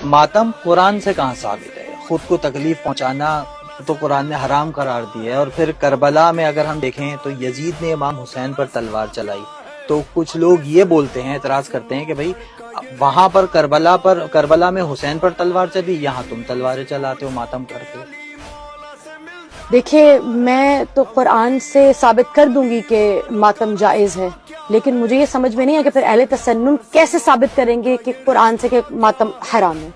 मातम कुरान से कहाँ साबित है? खुद को तकलीफ पहुंचाना तो कुरान ने हराम करार दिया है। और फिर करबला में अगर हम देखें तो यजीद ने इमाम हुसैन पर तलवार चलाई, तो कुछ लोग ये बोलते हैं, एतराज करते हैं कि भाई वहां पर करबला में हुसैन पर तलवार चली, यहाँ तुम तलवारें चलाते हो, मातम करते हो। देखिए, मैं तो कुरान से साबित कर दूंगी कि मातम जायज है, लेकिन मुझे ये समझ में नहीं है कि फिर अहले तसन्नुन कैसे साबित करेंगे कि कुरान से कि मातम हराम है।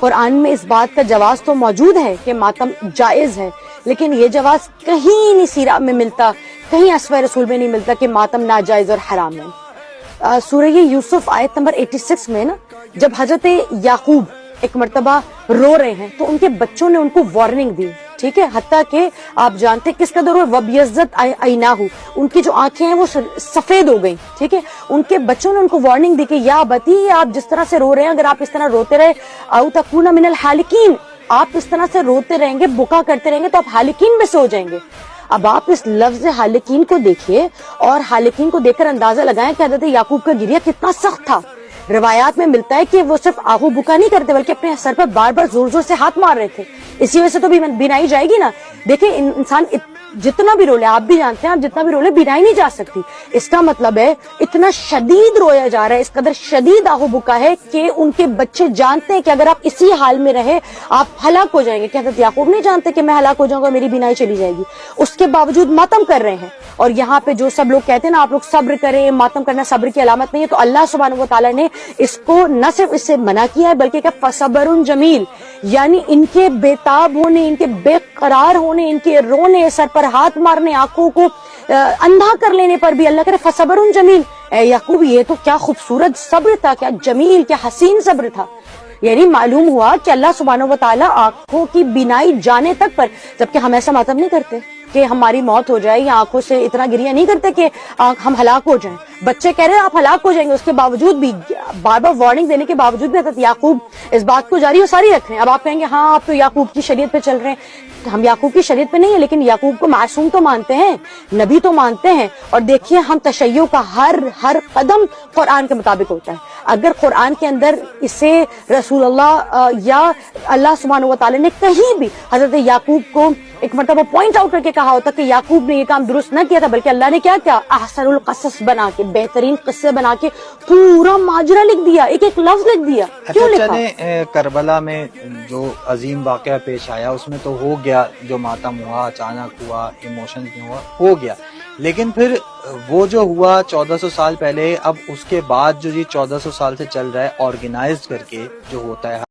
कुरान में इस बात का जवाब तो मौजूद है कि मातम जायज है, लेकिन ये जवाब कहीं नहीं सीरा में मिलता, कहीं अस्वा रसूल में नहीं मिलता कि मातम नाजायज और हराम है। सूरह यूसुफ आयत नंबर 86 में ना, जब हजरत याकूब एक मर्तबा रो रहे हैं तो उनके बच्चों ने उनको वार्निंग दी, ठीक है, हत्ता कि आप जानते किस कदर वो वबियज़्ज़त आइनाहु, उनकी जो आंखें हैं वो सफेद हो गई, ठीक है। उनके बच्चों ने उनको वार्निंग दी कि या बती, आप जिस तरह से रो रहे हैं, अगर आप इस तरह रोते रहे, औ तकूना मिनल हालिकीन, आप इस तरह से रोते रहेंगे, बुका करते रहेंगे तो आप हालिकीन में से हो जाएंगे। अब आप इस लफ्ज हालिकीन को देखिए और हालिकीन को देखकर अंदाजा लगाएं कि हज़रत याकूब का गिरिया कितना सख्त था। रिवायात में मिलता है कि वो सिर्फ आहू बुका नहीं करते बल्कि अपने सर पर बार बार जोर जोर से हाथ मार रहे थे। इसी वजह से तो बिनाई जाएगी ना। देखिए, इंसान जितना भी रोले, आप भी जानते हैं, आप जितना भी रोले बिनाई नहीं जा सकती। इसका मतलब है इतना शदीद रोया जा रहा है, इस कदर शदीद आहू बुका है कि उनके बच्चे जानते हैं कि अगर आप इसी हाल में रहे आप हलाक हो जाएंगे। क्या हज़रत याकूब नहीं जानते कि मैं हलाक हो जाऊंगा, मेरी बिनाई चली जाएगी? उसके बावजूद मातम कर रहे हैं। और यहाँ पे जो सब लोग कहते हैं ना, आप लोग सब्र करें, मातम करना सब्र की अलामत नहीं है, तो अल्लाह सुब्हानहू व तआला ने इसको न सिर्फ इससे मना किया है बल्कि क्या फसबरुन जमील, यानी इनके बेताब होने, इनके बेकरार होने, इनके रोने, सर पर हाथ मारने, आंखों को अंधा कर लेने पर भी अल्लाह करे फसबरुन जमील। याकूब, ये तो क्या खूबसूरत सब्र था, क्या जमील, क्या हसीन सब्र था। यानी मालूम हुआ कि अल्लाह सुब्हानहू व तआला आंखों की बिनाई जाने तक पर, जबकि हम ऐसा मातम नहीं करते कि हमारी मौत हो जाए, या आंखों से इतना गिरिया नहीं करते कि हम हलाक हो जाएं। बच्चे कह रहे हैं आप हलाक हो जाएंगे, उसके बावजूद भी, बार बार वार्निंग देने के बावजूद भी हज़रत याकूब इस बात को जारी और सारी रख रहे हैं। अब आप कहेंगे हाँ आप तो याकूब की शरीयत पे चल रहे हैं, तो हम याकूब की शरीयत पे नहीं है, लेकिन याकूब को मासूम तो मानते हैं, नबी तो मानते हैं। और देखिए, हम तशय्यो का हर कदम कुरान के मुताबिक होता है। अगर कुरान के अंदर इसे रसूलुल्लाह या अल्लाह सुब्हानहू व तआला ने कहीं भी हज़रत याकूब को एक मर्तबा पॉइंट आउट करके कहा होता कि याकूब ने ये काम दुरुस्त न किया था, बल्कि अल्लाह ने क्या किया, अहसनुल क़सस बना के, बेहतरीन किस्से बना के पूरा माजरा लिख दिया, एक एक लफ्ज लिख दिया। क्यों लिखा? करबला में जो अजीम वाक़या पेश आया उसमें तो हो गया, जो मातम हुआ अचानक हुआ, इमोशंस में हुआ, हो गया, लेकिन फिर वो जो हुआ 1400 साल पहले, अब उसके बाद जो ये 1400 साल से चल रहा है ऑर्गेनाइज्ड करके जो होता है